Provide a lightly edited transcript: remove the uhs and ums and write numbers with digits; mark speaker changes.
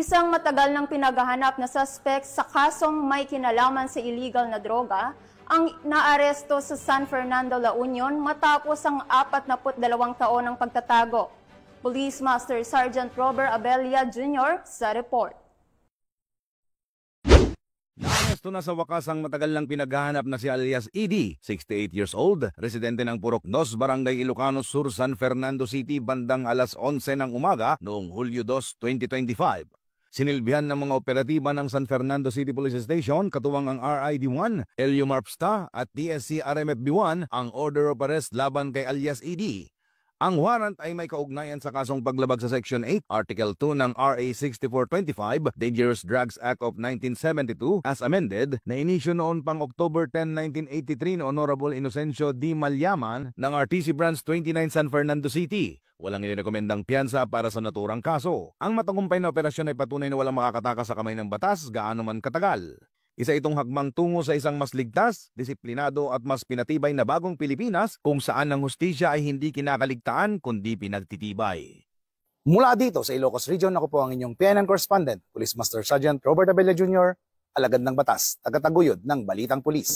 Speaker 1: Isang matagal nang pinaghahanap na suspect sa kasong may kinalaman sa illegal na droga ang naaresto sa San Fernando, La Union matapos ang 42 taon ng pagtatago. Police Master Sergeant Robert Abella Jr. sa report.
Speaker 2: Naaresto na sa wakas ang matagal lang pinaghahanap na si alias ED, 68 years old, residente ng Purok 2, Barangay Ilocano Sur, San Fernando City, bandang alas 11 ng umaga noong Hulyo 2, 2025. Sinilbihan ng mga operatiba ng San Fernando City Police Station, katuwang ang RID-1, LU MARPSTA at TSC RMFB-1 ang order of arrest laban kay alias ED. Ang warrant ay may kaugnayan sa kasong paglabag sa Section 8, Article 2 ng RA 6425, Dangerous Drugs Act of 1972 as amended, na inisyo noon pang October 10, 1983 ni Honorable Inocencio D. Malyaman ng RTC Branch 29 San Fernando City. Walang inirekomendang piyansa para sa naturang kaso. Ang matagumpay na operasyon ay patunay na walang makakatakas sa kamay ng batas gaano man katagal. Isa itong hagmang tungo sa isang mas ligtas, disiplinado at mas pinatibay na bagong Pilipinas kung saan ang hustisya ay hindi kinakaligtaan kundi pinagtitibay.
Speaker 3: Mula dito sa Ilocos Region, ako po ang inyong PNN correspondent, Police Master Sergeant Robert Abella Jr., alagad ng batas, tagataguyod ng Balitang Pulis.